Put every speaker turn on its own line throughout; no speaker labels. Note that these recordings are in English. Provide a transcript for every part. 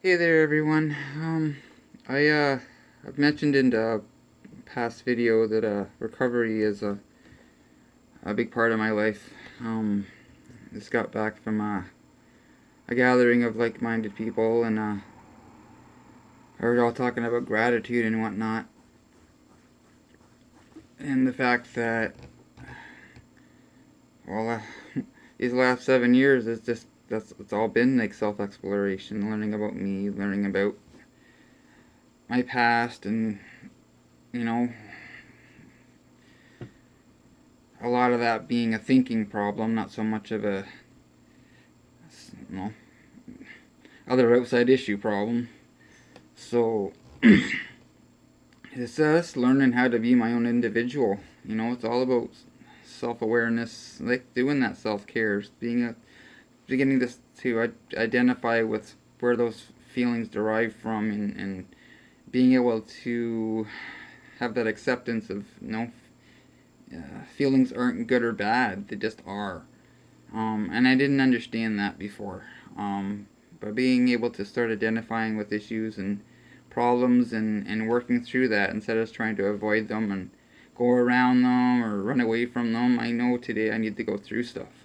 Hey there, everyone. I've mentioned in a past video that recovery is a big part of my life. Just got back from a gathering of like-minded people, and I heard all talking about gratitude and whatnot, and the fact that well, these last 7 years is just that's it's all been like self-exploration, learning about me, learning about my past, and you know a lot of that being a thinking problem, not so much of a you know other outside issue problem. So it's just learning how to be my own individual. It's all about self awareness, like doing that self care, beginning to identify with where those feelings derive from, and being able to have that acceptance of feelings aren't good or bad; they just are. And I didn't understand that before. But being able to start identifying with issues and problems, and working through that instead of trying to avoid them and go around them or run away from them, I know today I need to go through stuff.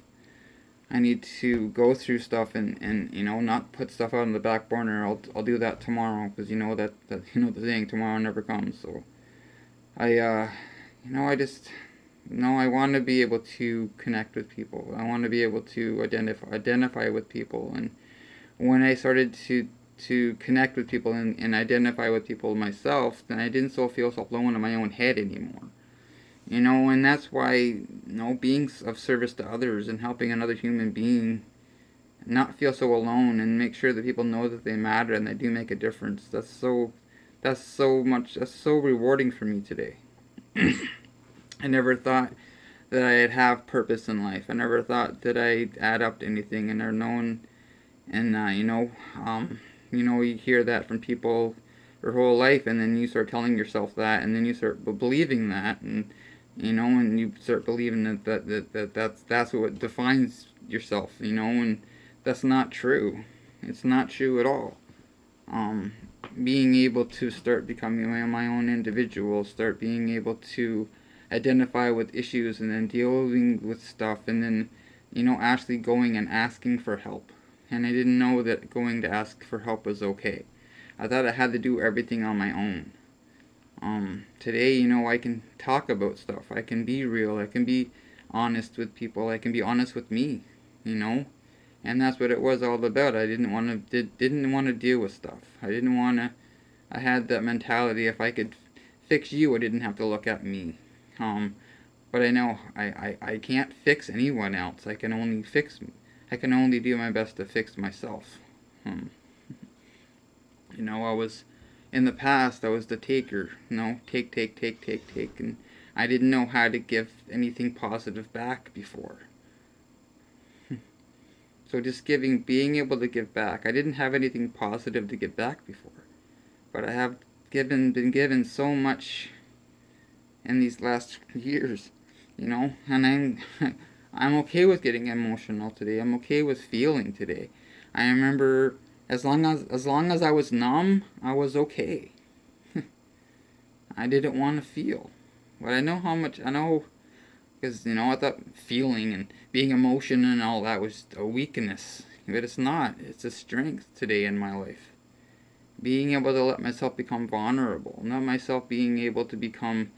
I need to go through stuff, and not put stuff out on the back burner. I'll do that tomorrow, because that the saying, tomorrow never comes. So I I just I want to be able to connect with people. I want to be able to identify with people. And when I started to connect with people, and identify with people myself, then I didn't so feel so alone in my own head anymore. And that's why being of service to others and helping another human being not feel so alone, and make sure that people know that they matter and they do make a difference. That's so rewarding for me today. I never thought that I'd have purpose in life. I never thought that I'd add up to anything, and are known. And you hear that from people your whole life, and then you start telling yourself that, and then you start believing that, and you start believing that's what defines yourself, and that's not true. It's not true at all. Um, Being able to start becoming my own individual, start being able to identify with issues, and then dealing with stuff, and then actually going and asking for help. And I didn't know that going to ask for help was okay. I thought I had to do everything on my own. Today, I can talk about stuff. I can be real. I can be honest with people. I can be honest with me. You know, and that's what it was all about. I didn't want to deal with stuff. I didn't want to. I had that mentality. If I could fix you, I didn't have to look at me. Um, but I know I can't fix anyone else. I can only fix me. I can only do my best to fix myself. Um, I was in the past. I was the taker. Take, take, take, take, take, and I didn't know how to give anything positive back before. So just being able to give back. I didn't have anything positive to give back before, but I have been given so much in these last years, and I'm okay with getting emotional today. I'm okay with feeling today. I remember as long as I was numb, I was okay. I didn't want to feel, but I know, because I thought feeling and being emotion and all that was a weakness, but it's not. It's a strength today in my life. Being able to let myself become vulnerable, not myself being able to become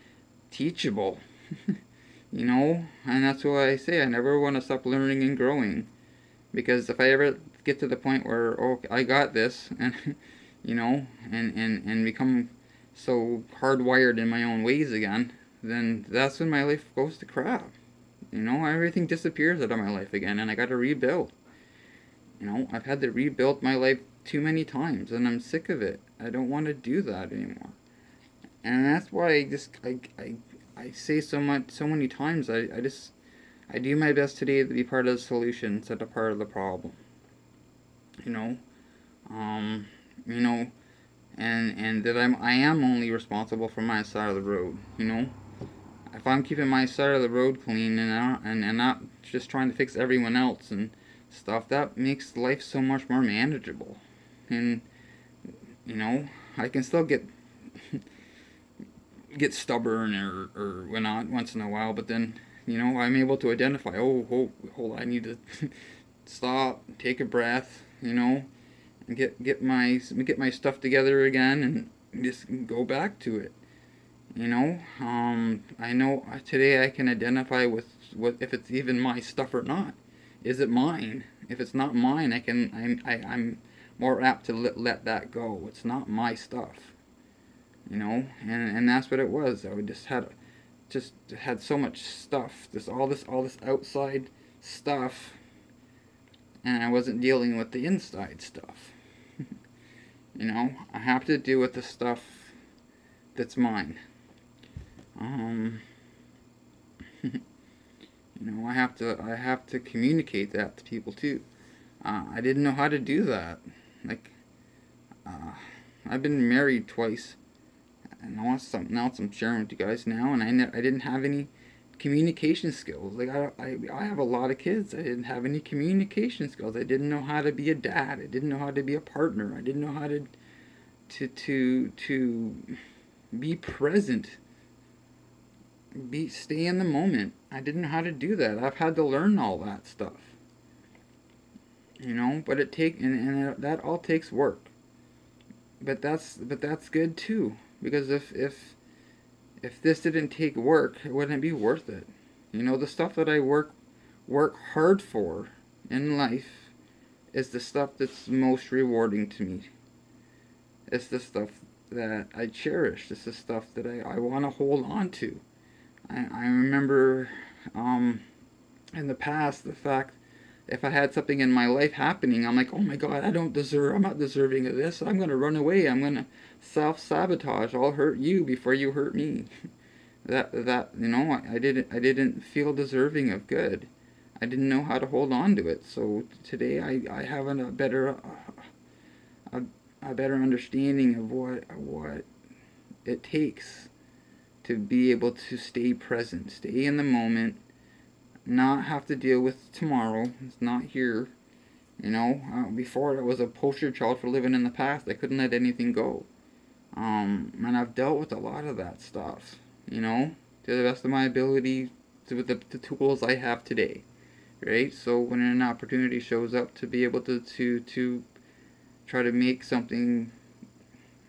teachable. And that's why I say I never want to stop learning and growing, because if I ever get to the point where, oh, I got this, and and become so hardwired in my own ways again, then that's when my life goes to crap. Everything disappears out of my life again, and I got to rebuild. I've had to rebuild my life too many times, and I'm sick of it. I don't want to do that anymore. And that's why I say so many times. I do my best today to be part of the solution instead of part of the problem. You know, um, you know, and that I am only responsible for my side of the road. If I'm keeping my side of the road clean, and not just trying to fix everyone else and stuff, that makes life so much more manageable. And You know, I can still get stubborn or whatnot once in a while, but then, I'm able to identify, hold on, I need to stop, take a breath, and get my stuff together again and just go back to it. I know today I can identify with what, if it's even my stuff or not. Is it mine? If it's not mine, I'm more apt to let that go. It's not my stuff, and that's what it was. I would just had so much stuff, all this outside stuff, and I wasn't dealing with the inside stuff. I have to deal with the stuff that's mine. Um, I have to communicate that to people too. I didn't know how to do that. Like, uh, I've been married twice, and now I'm sharing with you guys now, and I didn't have any communication skills. Like, I have a lot of kids. I didn't have any communication skills. I didn't know how to be a dad. I didn't know how to be a partner. I didn't know how to be present, stay in the moment. I didn't know how to do that. I've had to learn all that stuff. But and that all takes work. But that's good too, because if this didn't take work, it wouldn't be worth it. The stuff that I work hard for in life is the stuff that's most rewarding to me. It's the stuff that I cherish. It's the stuff that I want to hold on to. I remember in the past, the fact, if I had something in my life happening, I'm like, oh my God, I'm not deserving of this. I'm going to run away. I'm going to self-sabotage. I'll hurt you before you hurt me. I didn't feel deserving of good. I didn't know how to hold on to it. So today I have a better understanding of what it takes to be able to stay present, stay in the moment, not have to deal with tomorrow. It's not here. Before I was a poster child for living in the past. I couldn't let anything go. And I've dealt with a lot of that stuff, to the best of my ability, with the tools I have today, right? So when an opportunity shows up to be able to try to make something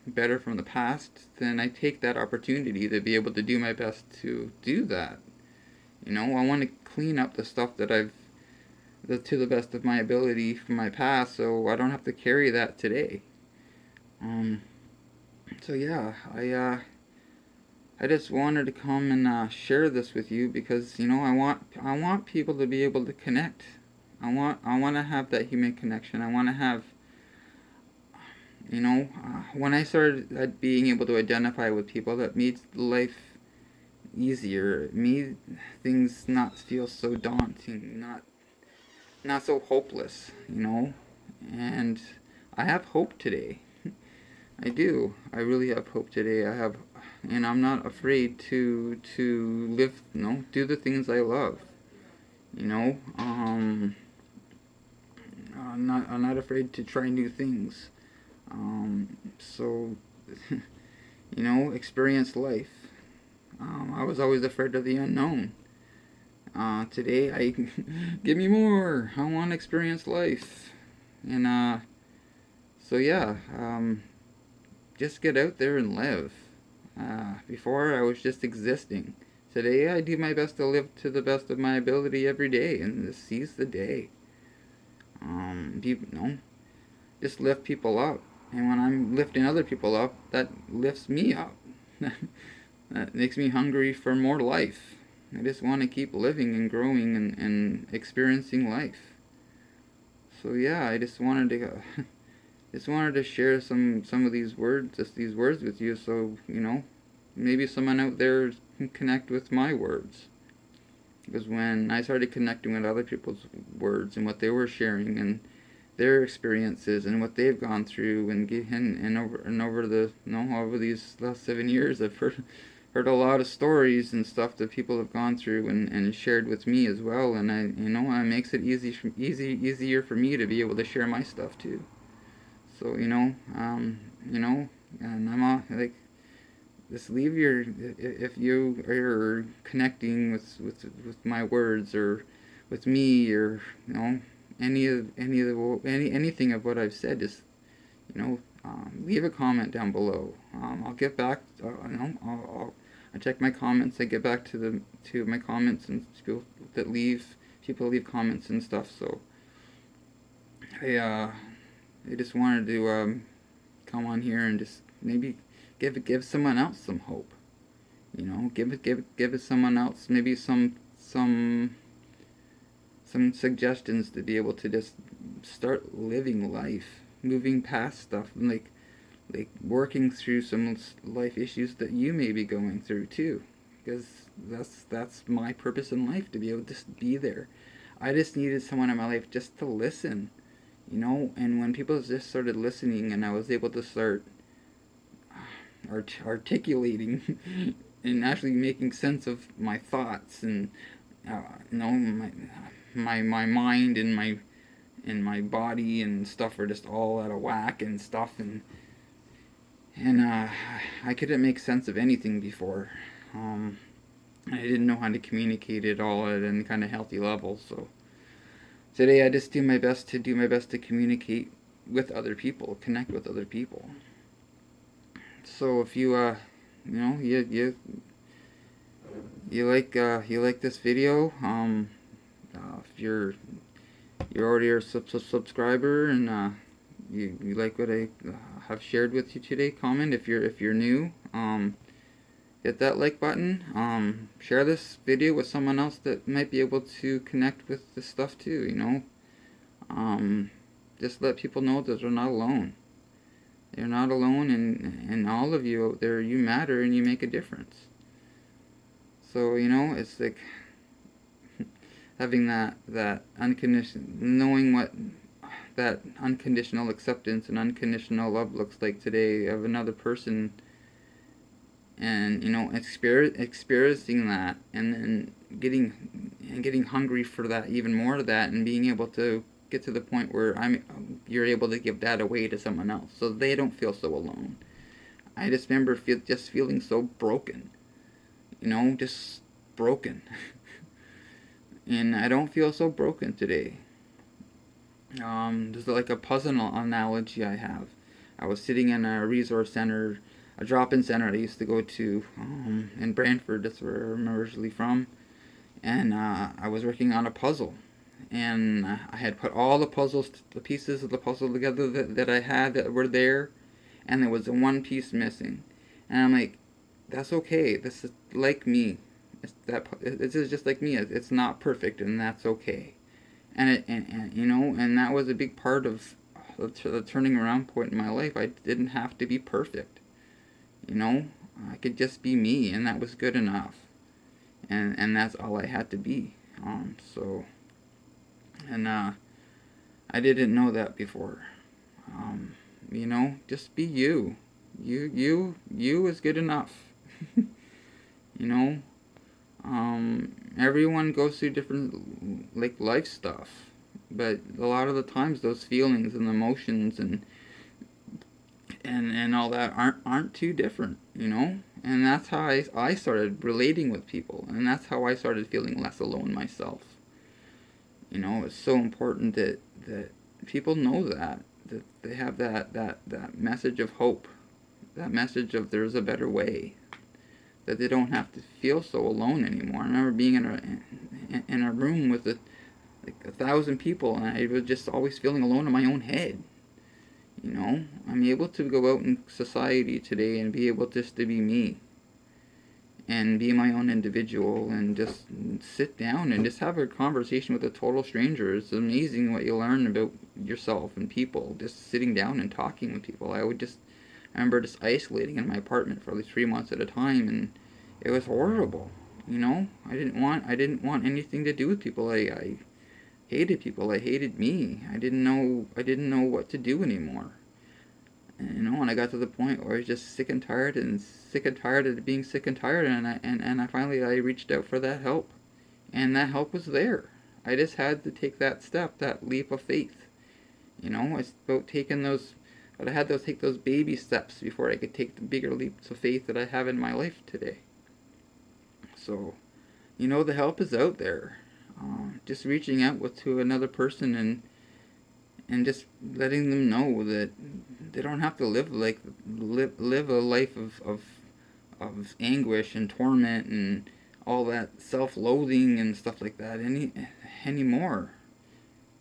better from the past, then I take that opportunity to be able to do my best to do that. I want to clean up the stuff that to the best of my ability from my past, so I don't have to carry that today. So yeah, I just wanted to come and share this with you because I want people to be able to connect. I want to have that human connection. I want to have when I started being able to identify with people, that made life easier. It made things not feel so daunting, not so hopeless. And I have hope today. I do. I really have hope today. And I'm not afraid to live. Do the things I love. I'm not afraid to try new things. So, experience life. I was always afraid of the unknown. Today, give me more. I want to experience life. And, so yeah, just get out there and live. Before, I was just existing. Today, I do my best to live to the best of my ability every day and just seize the day. Just lift people up. And when I'm lifting other people up, that lifts me up. That makes me hungry for more life. I just want to keep living and growing and experiencing life. So yeah, I just wanted to share some of these words, with you, so maybe someone out there can connect with my words. Because when I started connecting with other people's words and what they were sharing and their experiences and what they've gone through, and over these last 7 years, I've heard a lot of stories and stuff that people have gone through and shared with me as well, and it makes it easier for me to be able to share my stuff too. So, you know, and I'm all, like, just leave your, if you are connecting with my words, or with me, or, anything of what I've said, just, leave a comment down below. I'll get back, I check my comments, I get back to my comments, and people leave comments and stuff. So I just wanted to come on here and just maybe give someone else some hope. Give it someone else maybe some suggestions to be able to just start living life, moving past stuff, and like working through some life issues that you may be going through too, because that's my purpose in life, to be able to just be there. I just needed someone in my life just to listen, and when people just started listening, and I was able to start articulating and actually making sense of my thoughts, and my mind and my body and stuff are just all out of whack and stuff, and I couldn't make sense of anything before. I didn't know how to communicate it all at any kind of healthy level. So today I just do my best to communicate with other people, connect with other people. So if you you like this video, if you're already a subscriber, and you like what I have shared with you today, comment. If you're new, hit that like button. Share this video with someone else that might be able to connect with this stuff too. Just let people know that they're not alone. They're not alone, and all of you out there, you matter and you make a difference. So it's like having that unconditional, knowing what that unconditional acceptance and unconditional love looks like today of another person, and experiencing that, and then getting hungry for that, even more of that, and being able to get to the point where you're able to give that away to someone else, so they don't feel so alone. I just remember just feeling so broken, just broken. And I don't feel so broken today. There's like a puzzle analogy I have. I was sitting in a resource center, a drop-in center I used to go to in Brantford. That's where I'm originally from. And I was working on a puzzle. And I had put all the pieces of the puzzle together that I had that were there. And there was one piece missing. And I'm like, that's okay. This is like me. This is just like me. It's not perfect, and that's okay. And that was a big part of the turning around point in my life. I didn't have to be perfect. I could just be me, and that was good enough. And that's all I had to be. I didn't know that before. Just be you. You is good enough. Everyone goes through different life stuff, but a lot of the times those feelings and emotions and all that aren't too different, and that's how I started relating with people, and that's how I started feeling less alone myself. It's so important that people know that they have that message of hope, that message of there's a better way, that they don't have to feel so alone anymore. I remember being in a room with 1,000 people, and I was just always feeling alone in my own head. I'm able to go out in society today and be able just to be me, and be my own individual, and just sit down and just have a conversation with a total stranger. It's amazing what you learn about yourself and people, just sitting down and talking with people. I remember just isolating in my apartment for like 3 months at a time, and it was horrible. I didn't want anything to do with people. I hated people. I hated me. I didn't know what to do anymore. And I got to the point where I was just sick and tired of being sick and tired, and I finally reached out for that help, and that help was there. I just had to take that step, that leap of faith. It's about taking those But I had to take those baby steps before I could take the bigger leaps of faith that I have in my life today. So, the help is out there. Just reaching out to another person and just letting them know that they don't have to live a life of anguish and torment and all that self-loathing and stuff like that anymore.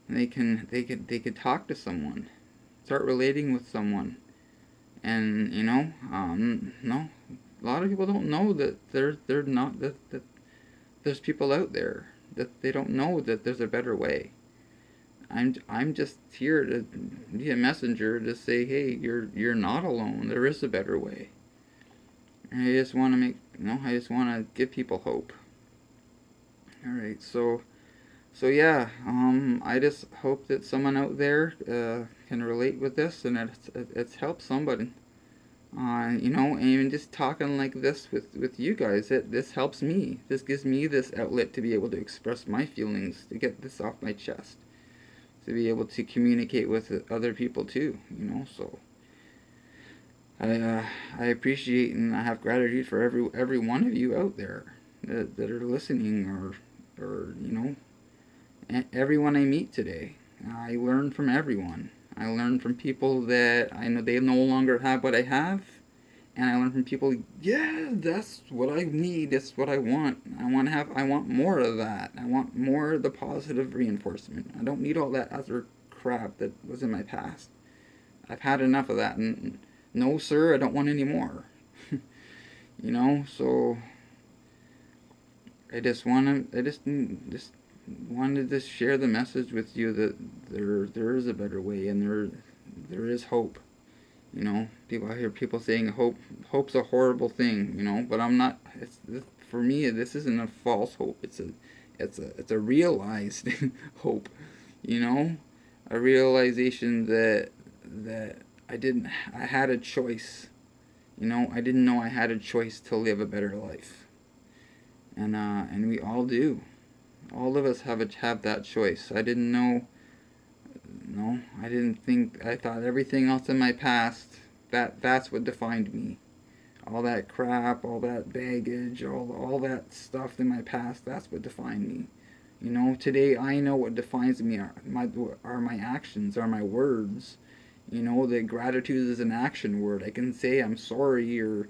They could talk to someone, start relating with someone, and no, a lot of people don't know that they're not that there's people out there that they don't know that there's a better way. I'm just here to be a messenger to say, hey, you're not alone. There is a better way. And I just want to I just want to give people hope. All right, so yeah, I just hope that someone out there can relate with this and it's helped somebody. And even just talking like this with you guys, this helps me. This gives me this outlet to be able to express my feelings, to get this off my chest, to be able to communicate with other people too. So I appreciate and I have gratitude for every one of you out there that are listening, or everyone I meet today. I learn from everyone. I learn from people that I know they no longer have what I have, and I learn from people. Yeah, that's what I need. That's what I want. I want more of that. I want more of the positive reinforcement. I don't need all that other crap that was in my past. I've had enough of that, and no, sir, I don't want any more. So I just wanted to share the message with you that there is a better way, and there is hope. I hear people saying hope's a horrible thing, but I'm not. For me, this isn't a false hope. It's a realized hope, a realization that I had a choice. I didn't know I had a choice to live a better life, and we all do. All of us have that choice. I didn't know. No, I didn't think. I thought everything else in my past that's what defined me. All that crap, all that baggage, all that stuff in my past. That's what defined me. Today I know what defines me are my actions, are my words. That gratitude is an action word. I can say I'm sorry or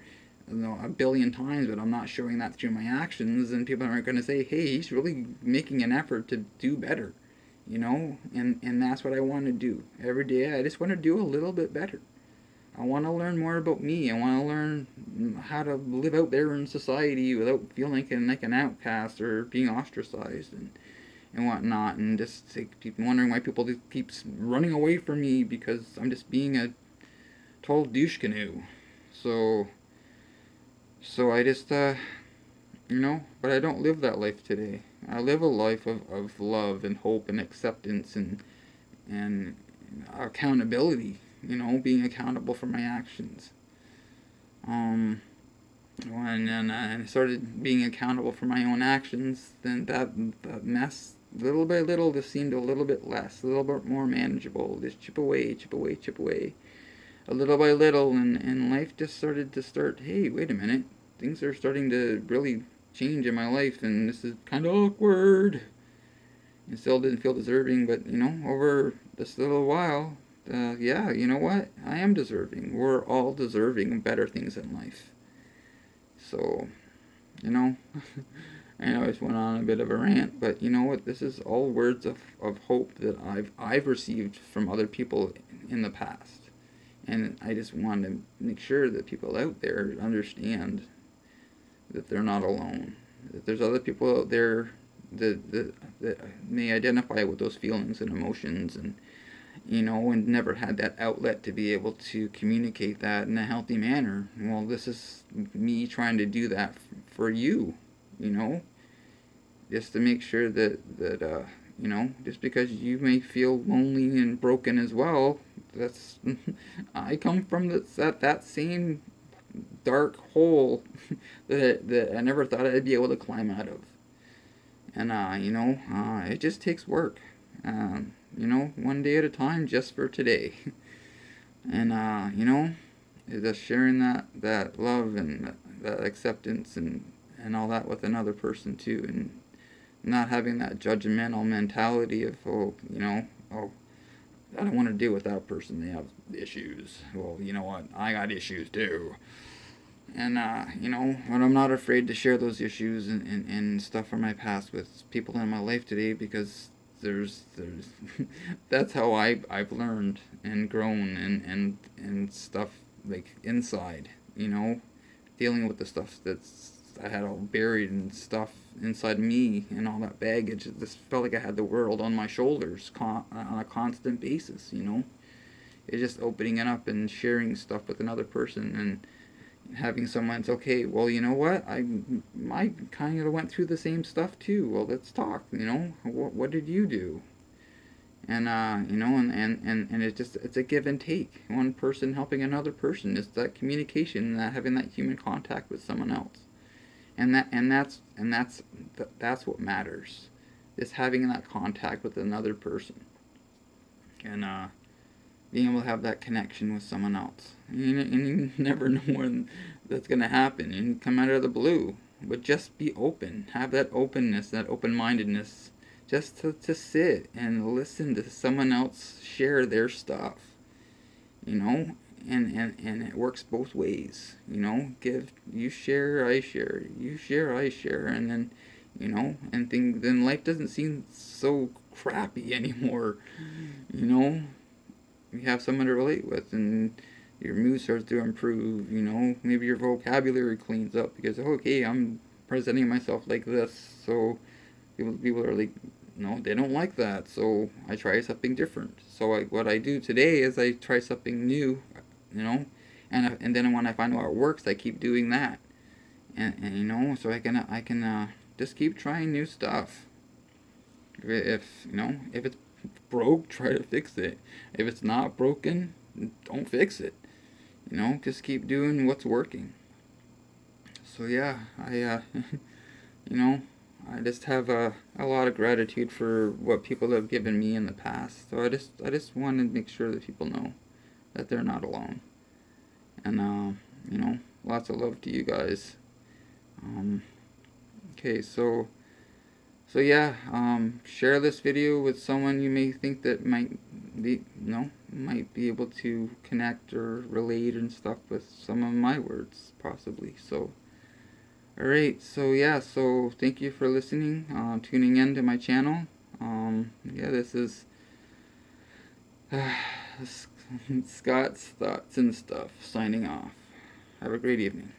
a billion times, but I'm not showing that through my actions, and people aren't going to say, hey, he's really making an effort to do better, and that's what I want to do. Every day I just want to do a little bit better. I want to learn more about me. I want to learn how to live out there in society without feeling like an outcast or being ostracized and whatnot, and just keep wondering why people just keeps running away from me because I'm just being a total douche canoe. So I just, but I don't live that life today. I live a life of love and hope and acceptance and accountability, being accountable for my actions. When I started being accountable for my own actions, then that mess, little by little, just seemed a little bit less, a little bit more manageable. Just chip away, a little by little, and life just started, hey, wait a minute, things are starting to really change in my life, and this is kind of awkward. I still didn't feel deserving, but, over this little while, yeah, you know what? I am deserving. We're all deserving of better things in life. So, I know I just went on a bit of a rant, but you know what? This is all words of hope that I've received from other people in the past. And I just want to make sure that people out there understand that they're not alone. That there's other people out there that may identify with those feelings and emotions and never had that outlet to be able to communicate that in a healthy manner. Well, this is me trying to do that for you, just to make sure that just because you may feel lonely and broken as well, that's I come from that same dark hole that I never thought I'd be able to climb out of. And it just takes work. One day at a time, just for today. And you know, just sharing that love and that acceptance and all that with another person too, and not having that judgmental mentality of, oh, you know, oh, I don't want to deal with that person, they have issues. Well, you know what, I got issues too. And you know, but I'm not afraid to share those issues and stuff from my past with people in my life today, because there's that's how I've learned and grown and stuff, like inside, you know, dealing with the stuff that's I had all buried and stuff inside me and all that baggage. It just felt like I had the world on my shoulders on a constant basis, you know. It's just opening it up and sharing stuff with another person and having someone's okay. Well, you know what? I kind of went through the same stuff too. Well, let's talk. You know, what did you do? And you know, and it's just, it's a give and take. One person helping another person. It's that communication and that having that human contact with someone else. And that's what matters. Is having that contact with another person. And being able to have that connection with someone else. And you never know when that's going to happen and come out of the blue. But just be open. Have that openness, that open-mindedness, just to sit and listen to someone else share their stuff. You know? And it works both ways. You know? You share, I share. You share, I share. And then, you know, then life doesn't seem so crappy anymore. You know? You have someone to relate with, and your mood starts to improve. You know, maybe your vocabulary cleans up because, okay, I'm presenting myself like this, so people are like, no, they don't like that, so I try something different. So what I do today is I try something new, you know, and then when I find out it works, I keep doing that, and you know, so I can just keep trying new stuff. If you know, if it's broke, try to fix it. If it's not broken, don't fix it. You know, just keep doing what's working. So yeah, you know, I just have a lot of gratitude for what people have given me in the past. So I just want to make sure that people know that they're not alone. And you know, lots of love to you guys. Um, okay, so yeah, share this video with someone you may think that might be able to connect or relate and stuff with some of my words, possibly. So, alright, so yeah, so thank you for listening, tuning in to my channel. Yeah, this is Scott's Thoughts and Stuff, signing off. Have a great evening.